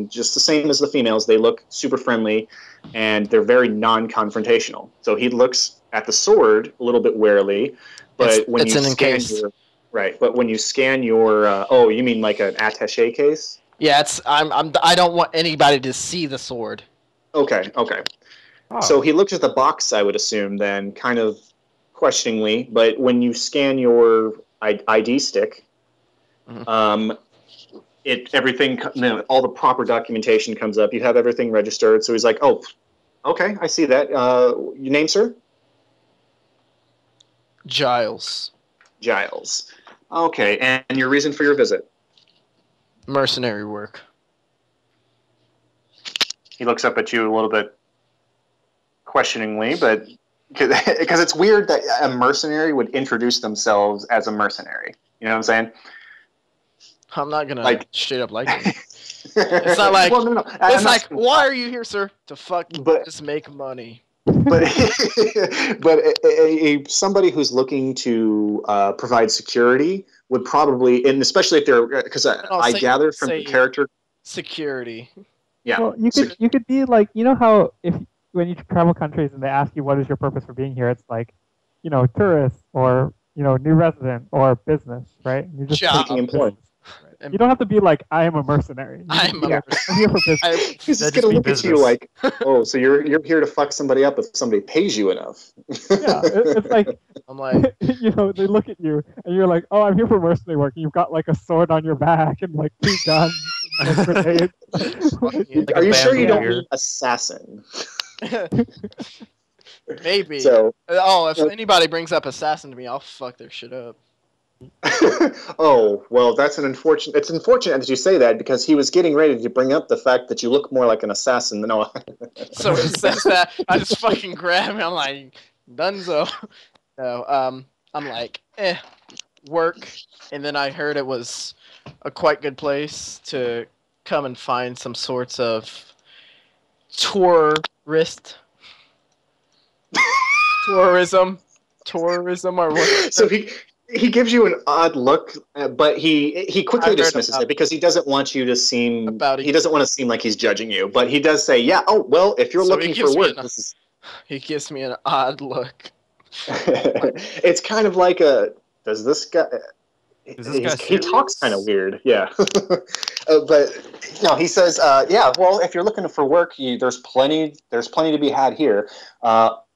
and just the same as the females, they look super friendly, and they're very non-confrontational. So he looks at the sword a little bit warily, but when you scan your but when you scan your oh, you mean like an attaché case? Yeah, I don't want anybody to see the sword. Okay. Oh. So he looks at the box, I would assume, then, kind of questioningly. But when you scan your ID stick, everything, all the proper documentation comes up. You have everything registered. So he's like, "Oh, okay, I see that. Your name, sir?" Giles. Giles. Okay, and your reason for your visit? Mercenary work. He looks up at you a little bit questioningly, but because it's weird that a mercenary would introduce themselves as a mercenary. You know what I'm saying? I'm not gonna straight up like it. It's not like no. It's like, why are you here, sir? To just make money. But somebody who's looking to provide security would probably, and especially if they're, because I gather from the character security. Yeah. Well, you could be like, you know how when you travel countries and they ask you what is your purpose for being here, it's like, tourist or new resident or business, right? And you're just seeking employment. Right. You don't have to be like, I am a mercenary. I'm here for business. He's just gonna look at you like, oh, so you're here to fuck somebody up if somebody pays you enough. Yeah, it's like, I'm like, they look at you and you're like, oh, I'm here for mercenary work. And you've got like a sword on your back and like 2 guns. And grenades. Are you sure you don't mean assassin? Maybe. So, if anybody brings up assassin to me, I'll fuck their shit up. Oh, well, it's unfortunate that you say that, because he was getting ready to bring up the fact that you look more like an assassin than So he says that, I just fucking grab him, I'm like, dunzo. No, I'm like, work, and then I heard it was a quite good place to come and find some sorts of tourism or what? So he gives you an odd look, but he quickly dismisses it because he doesn't want you to seem he doesn't want to seem like he's judging you. But he does say, "Yeah, oh well, if you're looking for work, he gives me an odd look." It's kind of like does this guy? He talks kind of weird, yeah. But he says, "Yeah, well, if you're looking for work, there's plenty to be had here.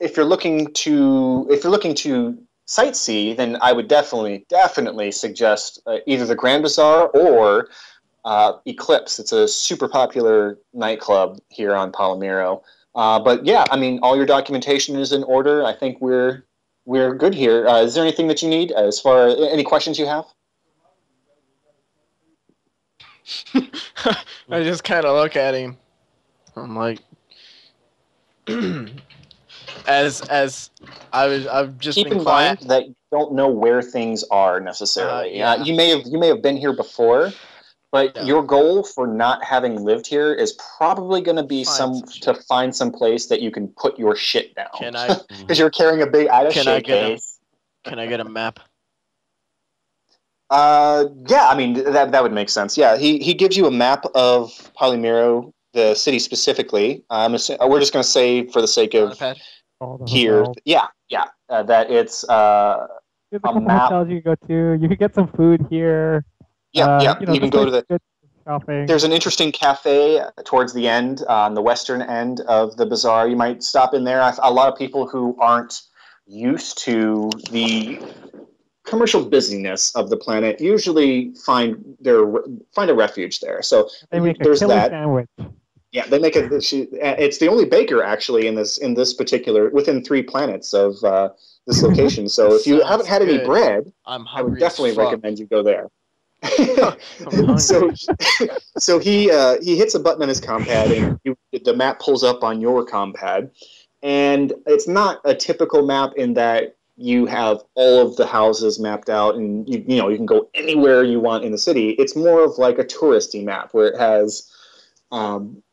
If you're looking to sightsee, then I would definitely suggest either the Grand Bazaar or Eclipse. It's a super popular nightclub here on Palomiro. But yeah, I mean, all your documentation is in order. I think we're good here. Is there anything that you need as far as any questions you have?" I just kind of look at him. I'm like, as I've just keep been in quiet. mind that you don't know where things are necessarily. Yeah. You may have been here before, but your goal for not having lived here is probably going to be to find some place that you can put your shit down. Can I? Because you're carrying a big attaché case. Can I get a map? Yeah, I mean, that would make sense. Yeah, he gives you a map of Palomiro, the city specifically. We're just going to say, for the sake of here, that it's there's a couple hotels you can go to. You could get some food here. Yeah, you can go to the shopping. There's an interesting cafe towards the end, on the western end of the bazaar. You might stop in there. A lot of people who aren't used to the commercial busyness of the planet usually find a refuge there. So there's that. Sandwich. Yeah, they make it's the only baker actually in this particular within 3 planets of this location. So if you haven't had any bread, I would definitely recommend you go there. So he hits a button on his compad, and the map pulls up on your compad, and it's not a typical map in that you have all of the houses mapped out, and you can go anywhere you want in the city. It's more of like a touristy map where it has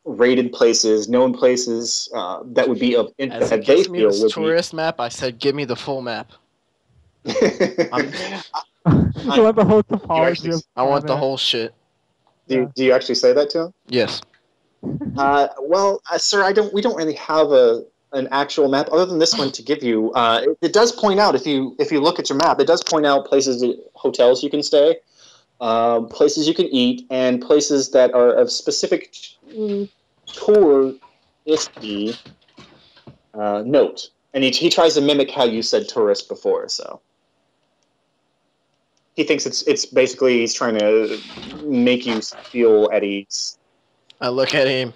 rated places, known places that would be of interest. As they feel this tourist map, I said, "Give me the full map." You want the whole topology? I want the whole shit. Do you actually say that to him? Yes. Well, sir, we don't really have an actual map other than this one to give you. It does point out if you look at your map, it does point out places, hotels you can stay, places you can eat, and places that are of specific touristy note. And he tries to mimic how you said tourist before, so. He thinks it's basically he's trying to make you feel at ease. I look at him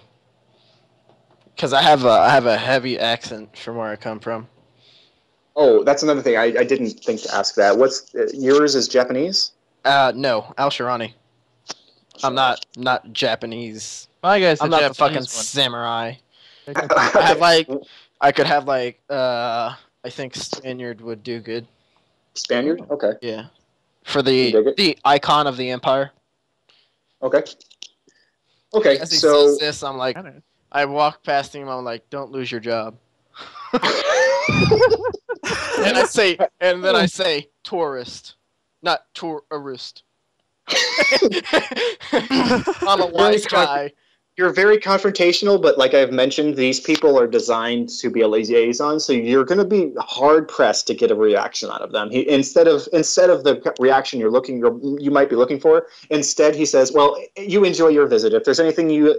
because I have a heavy accent from where I come from. Oh, that's another thing. I didn't think to ask that. What's yours is Japanese? No, Al Shirani. I'm not Japanese. My guy's I'm not the fucking one. samurai. Okay. I could have I think Spaniard would do good. Spaniard? Okay. Yeah. For the icon of the empire. Okay. Okay, As he so says this, I'm like, I walk past him. I'm like, don't lose your job. and then I say, tourist, not tourist. I'm a wise guy. You're very confrontational, but like I've mentioned, these people are designed to be a liaison, so you're going to be hard pressed to get a reaction out of them. Instead of the reaction you might be looking for, instead he says, "Well, you enjoy your visit. If there's anything you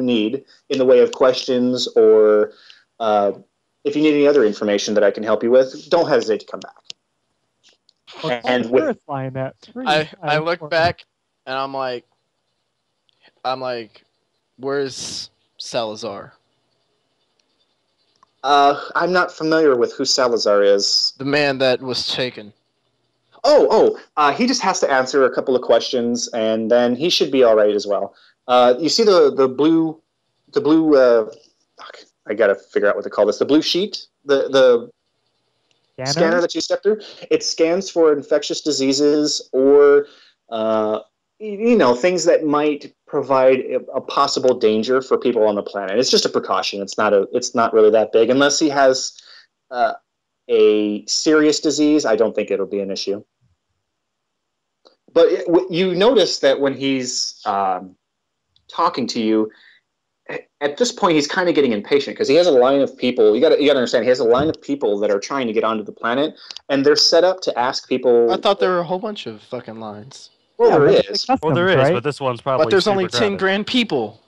need in the way of questions, or if you need any other information that I can help you with, don't hesitate to come back." Well, and with I look back and I'm like. Where's Salazar? I'm not familiar with who Salazar is. The man that was taken. He just has to answer a couple of questions, and then he should be all right as well. You see the blue. I gotta figure out what to call this. The blue sheet, the scanner that you step through. It scans for infectious diseases or things that might provide a possible danger for people on the planet. It's just a precaution. It's not really that big. Unless he has a serious disease, I don't think it'll be an issue. But you notice that when he's talking to you, at this point he's kind of getting impatient because he has a line of people. You got to understand, he has a line of people that are trying to get onto the planet, and they're set up to ask people. I thought there were a whole bunch of fucking lines. Well, there is. Right? But this one's probably. But there's only 10 crowded. grand people.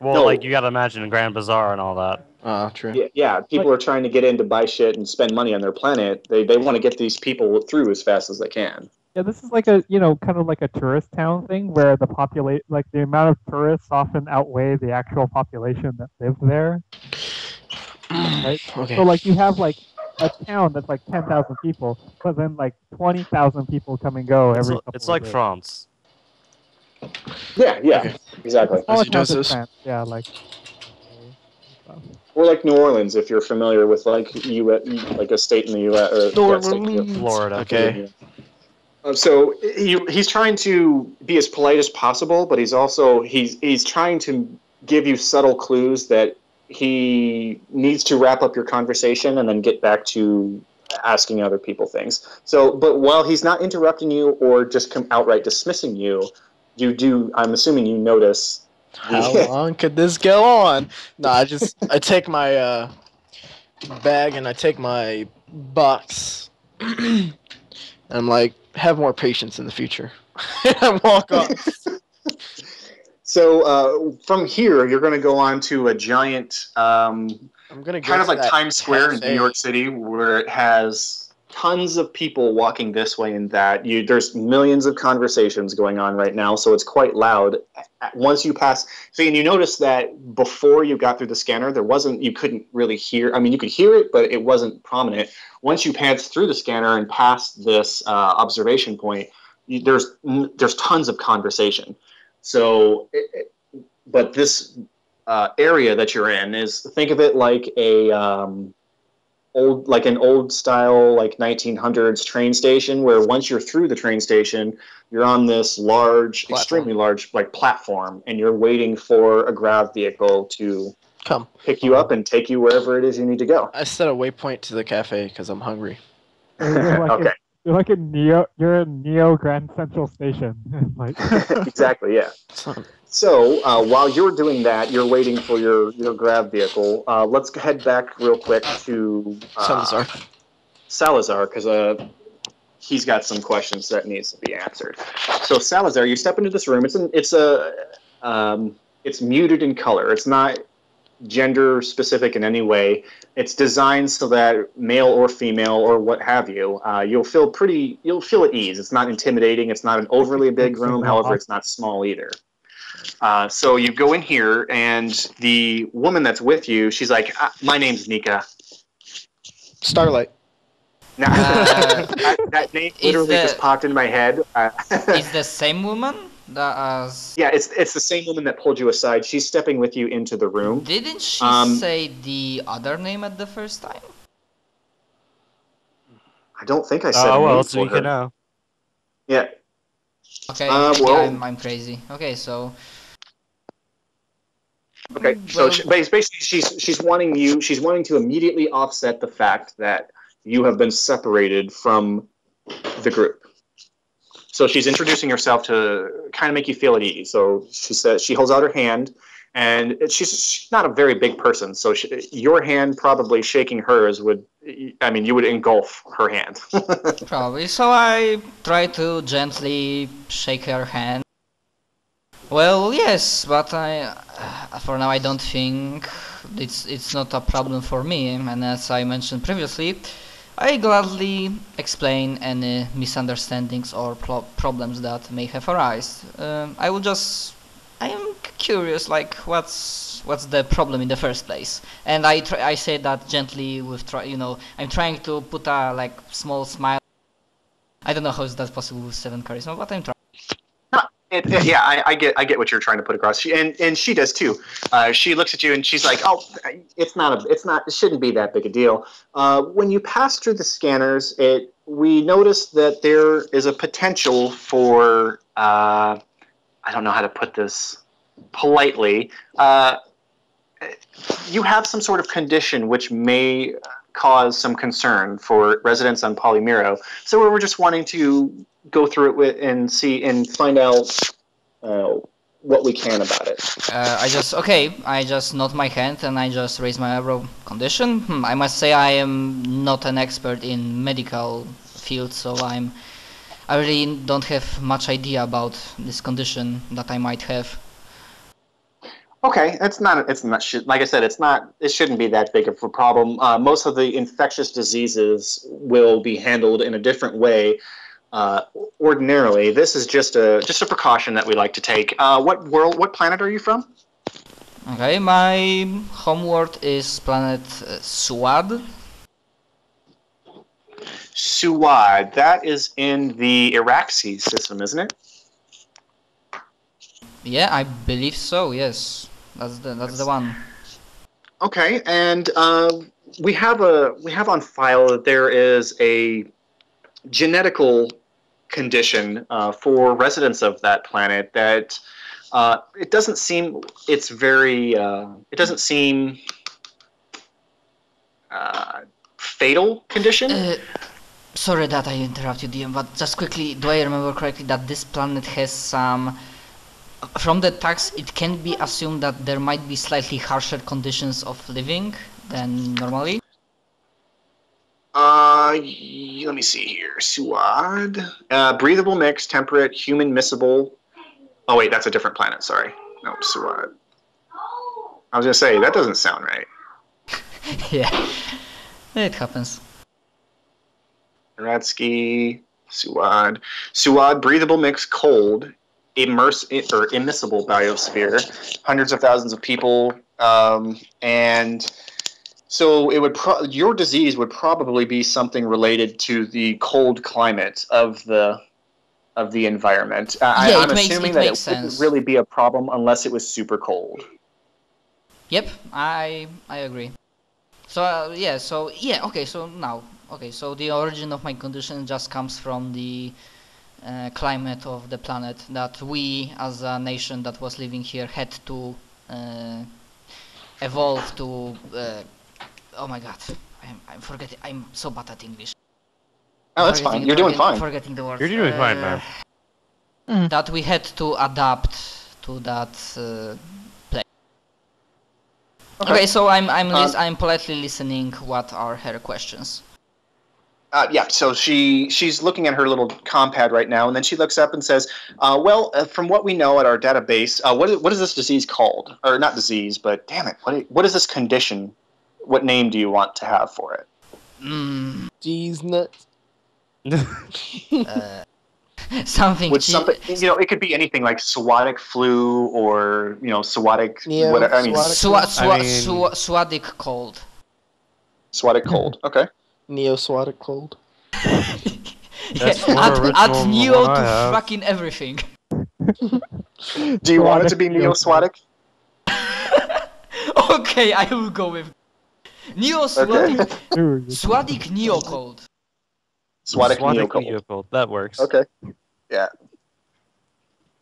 Well, you got to imagine Grand Bazaar and all that. True. Yeah, people are trying to get in to buy shit and spend money on their planet. They want to get these people through as fast as they can. Yeah, this is like a kind of like a tourist town thing where the the amount of tourists often outweigh the actual population that live there. Right? Okay. So you have a town that's 10,000 people, but then 20,000 people come and go every couple It's of like days. France. Yeah, Okay. exactly. All As he does accounts this. France, yeah, Or like New Orleans, if you're familiar with like a state in the U.S. or New yeah, state in the Orleans. Florida. Okay. So he's trying to be as polite as possible, but he's also he's trying to give you subtle clues that he needs to wrap up your conversation and then get back to asking other people things. So, but while he's not interrupting you or just outright dismissing you, I'm assuming you notice. How long could this go on? No, I take my bag and I take my box. I'm like, have more patience in the future. And I walk off. So from here, you're going to go on to a giant, I'm gonna go kind of like that Times Square in cafe. New York City, where it has tons of people walking this way and that. There's millions of conversations going on right now, so it's quite loud. Once you pass, and you notice that before you got through the scanner, you couldn't really hear. I mean, you could hear it, but it wasn't prominent. Once you passed through the scanner and past this observation point, there's tons of conversation. So, but this area that you're in think of it like an old style 1900s train station, where once you're through the train station, you're on this extremely large platform, and you're waiting for a grav vehicle to come pick you up and take you wherever it is you need to go. I set a waypoint to the cafe because I'm hungry. Okay. You're in Neo Grand Central Station. Exactly, yeah. So while you're doing that, you're waiting for your grab vehicle. Let's head back real quick to Salazar, because he's got some questions that needs to be answered. So Salazar, you step into this room. It's muted in color. It's not gender specific in any way. It's designed so that male or female or what have you, you'll feel at ease. It's not intimidating. It's not an overly big room. However, it's not small either. So you go in here, and the woman that's with you, she's like, "My name's Nika." Starlight. Now, that name literally just popped into my head. It's the same woman? Yeah, it's the same woman that pulled you aside. She's stepping with you into the room. Didn't she say the other name at the first time? I don't think I said. Oh well, so you can know. Yeah. Okay. Well, I'm crazy. Okay, so. Okay, so basically, she's wanting to immediately offset the fact that you have been separated from the group. So she's introducing herself to kind of make you feel at ease. So she holds out her hand, and she's not a very big person. So your hand probably shaking hers you would engulf her hand. Probably. So I try to gently shake her hand. Well, yes, but for now I don't think it's not a problem for me. And as I mentioned previously, I gladly explain any misunderstandings or problems that may have arisen. I am curious, like what's the problem in the first place? And I say that gently I'm trying to put a small smile. I don't know how is that possible with 7 charisma, but I'm trying. I get what you're trying to put across, and she does too. She looks at you and she's like, "Oh, it shouldn't be that big a deal." When you pass through the scanners, we noticed that there is a potential for I don't know how to put this politely. You have some sort of condition which may cause some concern for residents on Polymero. So we're just wanting to go through it and see and find out what we can about it. I just nod my hand and I just raise my eyebrow. Condition? I must say I am not an expert in medical field, so I really don't have much idea about this condition that I might have. Okay, it's not like I said, it shouldn't be that big of a problem. Most of the infectious diseases will be handled in a different way. Ordinarily, this is just a precaution that we like to take. What planet are you from? Okay, my homeworld is planet Suad. Suad, that is in the Iraxes system, isn't it? Yeah, I believe so. Yes, that's the one. Okay, and we have on file that there is a genetical condition for residents of that planet that it doesn't seem fatal condition. Sorry that I interrupted you, but just quickly, do I remember correctly that this planet has some? From the tax, it can be assumed that there might be slightly harsher conditions of living than normally. Let me see here. Suad. Breathable mix, temperate, human miscible. Oh wait, that's a different planet, sorry. No, Suad. I was gonna say, that doesn't sound right. Yeah, it happens. Ratsky, Suad. Suad, breathable mix, cold, immiscible biosphere, hundreds of thousands of people, and so it would your disease would probably be something related to the cold climate of the environment. I'm assuming that it wouldn't really be a problem unless it was super cold. Yep, I agree. So okay. So the origin of my condition just comes from the climate of the planet that we, as a nation that was living here, had to evolve to. Oh my God, I'm forgetting. I'm so bad at English. Oh, that's fine. You're doing fine. Forgetting the word. You're doing fine, man. That we had to adapt to that place. Okay, so I'm politely listening. What are her questions? Yeah, so she's looking at her little compad right now, and then she looks up and says, from what we know at our database, what is this disease called? Or not disease, but damn it, what is this condition? What name do you want to have for it? Cheese nuts. Something. It could be anything like swadic flu or swadic. Yeah, whatever. I mean, swadic cold. Swadic cold. Okay. Neo-swadic cold. Add neo to fucking everything. Do you want it to be neo-swadic? Okay, I will go with neo-swadic. Swadic neo cold. Swadic neo cold. That works. Okay. Yeah.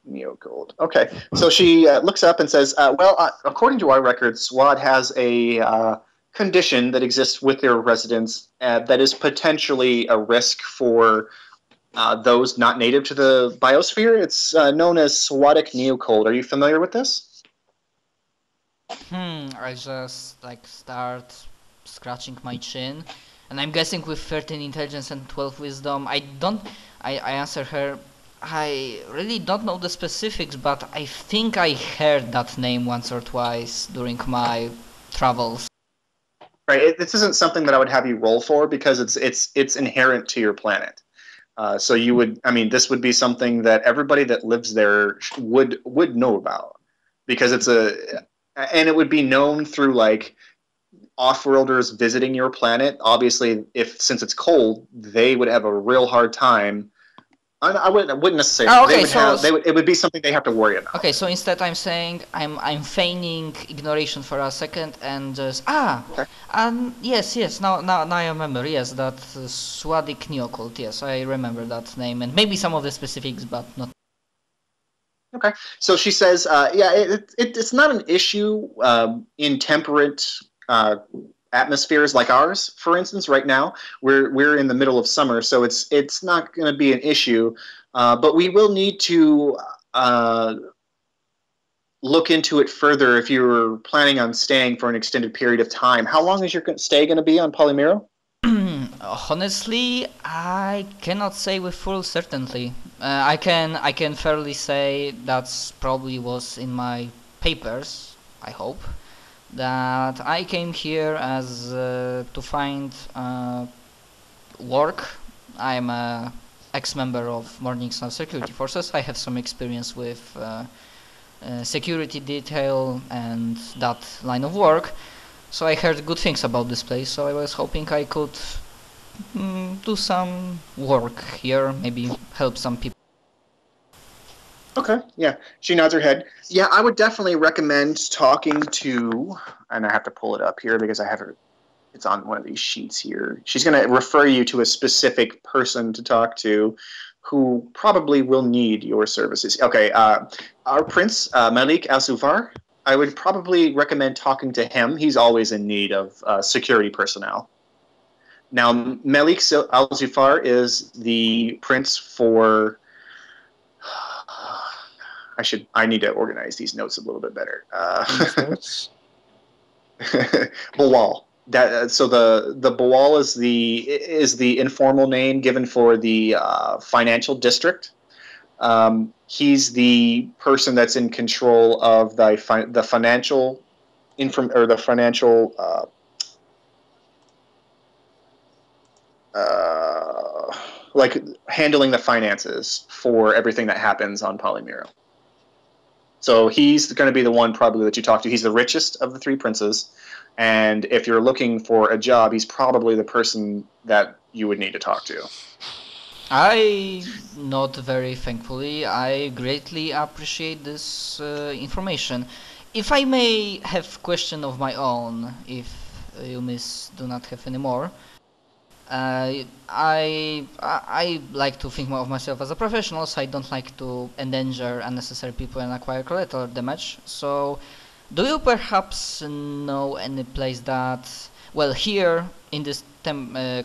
Neo cold. Okay. So she looks up and says, according to our records, SWAD has a condition that exists with their residents that is potentially a risk for those not native to the biosphere. It's known as swadic neocold. Are you familiar with this? I just start scratching my chin, and I'm guessing with 13 intelligence and 12 wisdom. I answer her, I really don't know the specifics, but I think I heard that name once or twice during my travels. Right. This isn't something that I would have you roll for because it's inherent to your planet. So you would, this would be something that everybody that lives there would know about, because and it would be known through off-worlders visiting your planet. Obviously, since it's cold, they would have a real hard time. I wouldn't necessarily. It would be something they have to worry about. Okay, so instead I'm saying I'm feigning ignoration for a second and just yes. Now I remember. Yes, that Swadic Neocold. Yes, I remember that name and maybe some of the specifics, but not. Okay, so she says, it's not an issue in temperate atmospheres like ours. For instance, right now we're in the middle of summer, so it's not going to be an issue, but we will need to look into it further if you're planning on staying for an extended period of time. How long is your stay going to be on Polymero? Honestly, I cannot say with full certainty. I can fairly say that's probably was in my papers, I hope, that I came here as to find work. I'm a ex-member of Morningstar Security Forces. I have some experience with security detail and that line of work. So I heard good things about this place, so I was hoping I could do some work here, maybe help some people. Okay, yeah. She nods her head. Yeah, I would definitely recommend talking to, and I have to pull it up here because I have it, it's on one of these sheets here. She's going to refer you to a specific person to talk to who probably will need your services. Okay, our Prince, Malik Al-Zufar, I would probably recommend talking to him. He's always in need of security personnel. Now, Malik Al-Zufar is the prince for... I need to organize these notes a little bit better. Bawal. So the Bawal is the informal name given for the financial district. He's the person that's in control of the financial handling the finances for everything that happens on Polymero. So he's going to be the one probably that you talk to. He's the richest of the three princes, and if you're looking for a job, he's probably the person that you would need to talk to. I nod very thankfully. I greatly appreciate this information. If I may have question of my own, if you miss do not have any more. I like to think more of myself as a professional, so I don't like to endanger unnecessary people and acquire collateral damage. So, do you perhaps know any place that, well, here in this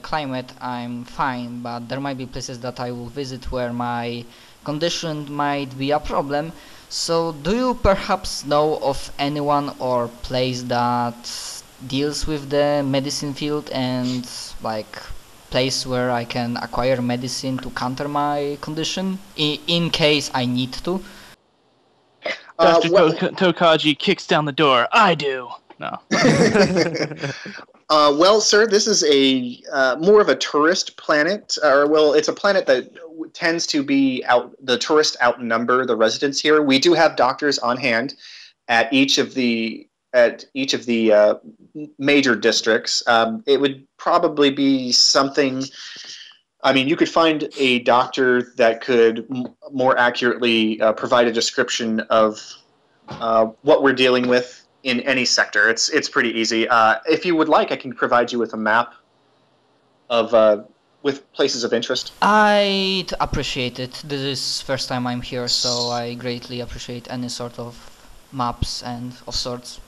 climate I'm fine, but there might be places that I will visit where my condition might be a problem. So, do you perhaps know of anyone or place that deals with the medicine field and like place where I can acquire medicine to counter my condition in case I need to? Dr. Tokaji kicks down the door. I do. No. Well, sir, this is a more of a tourist planet, it's a planet that tends to be the tourists outnumber the residents here. We do have doctors on hand at each of the major districts. It would probably be something. I mean, you could find a doctor that could more accurately provide a description of what we're dealing with in any sector. It's pretty easy. If you would like, I can provide you with a map of with places of interest. I'd appreciate it. This is first time I'm here, so I greatly appreciate any sort of maps and of sorts.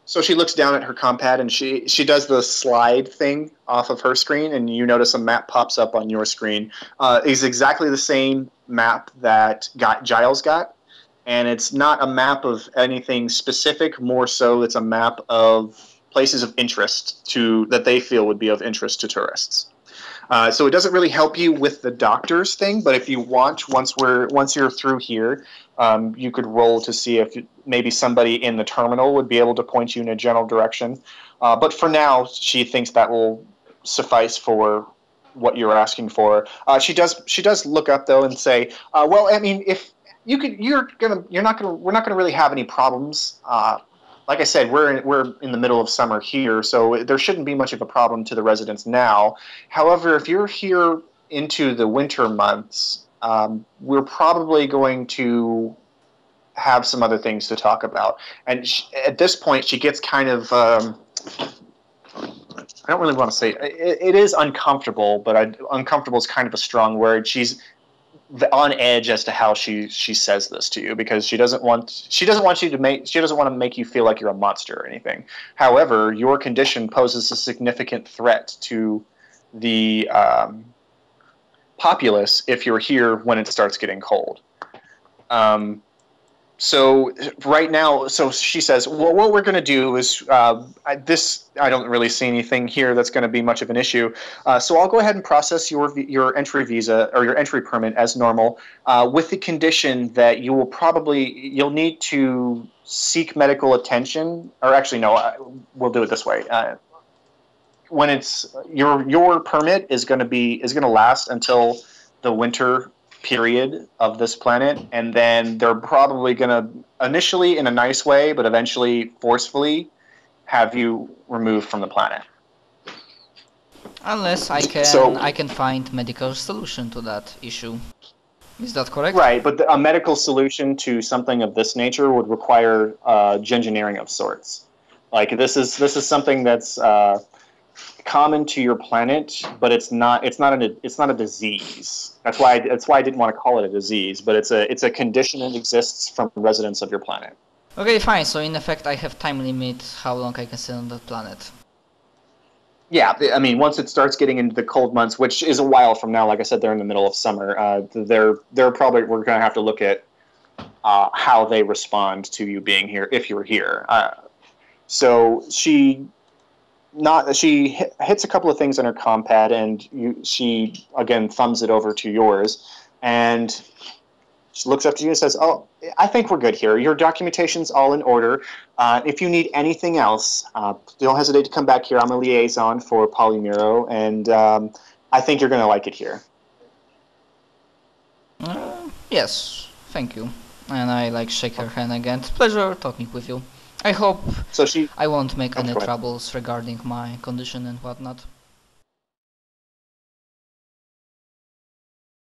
So she looks down at her compad and she does the slide thing off of her screen, and you notice a map pops up on your screen. It's exactly the same map that Giles got, and it's not a map of anything specific. More so, it's a map of places of interest that they feel would be of interest to tourists. So it doesn't really help you with the doctor's thing, but if you want, once you're through here, you could roll to see if maybe somebody in the terminal would be able to point you in a general direction. But for now, she thinks that will suffice for what you're asking for. She does look up though and say, well, I mean, if you could, we're not gonna really have any problems. Like I said, we're in the middle of summer here, so there shouldn't be much of a problem to the residents now. However, if you're here into the winter months, we're probably going to have some other things to talk about. And at this point, she gets kind of, I don't really want to say, it is uncomfortable, but uncomfortable is kind of a strong word. She's on edge as to how she says this to you, because she doesn't want to make you feel like you're a monster or anything. However, your condition poses a significant threat to the populace if you're here when it starts getting cold. So right now, so she says, well, what we're going to do is I don't really see anything here that's going to be much of an issue. So I'll go ahead and process your entry visa or your entry permit as normal, with the condition that you'll need to seek medical attention. Or actually, no, we'll do it this way. When it's your permit is going to last until the winter period of this planet, and then they're probably going to initially in a nice way, but eventually forcefully have you removed from the planet. Unless I can find medical solution to that issue. Is that correct? Right, but a medical solution to something of this nature would require engineering of sorts. Like this is something that's common to your planet, but it's not a disease. That's why I didn't want to call it a disease, but it's a condition that exists from residents of your planet. Okay, fine. So in effect, I have time limit how long I can stay on that planet. Yeah, I mean, once it starts getting into the cold months, which is a while from now, like I said, they're in the middle of summer. We're going to have to look at how they respond to you being here if you're here. So she hits a couple of things on her compad, and she again thumbs it over to yours, and she looks up to you and says, "Oh, I think we're good here. Your documentation's all in order. If you need anything else, don't hesitate to come back here. I'm a liaison for Polymero, and I think you're going to like it here." Yes, thank you. And I shake her hand again. It's a pleasure talking with you. I hope I won't make any troubles regarding my condition and whatnot.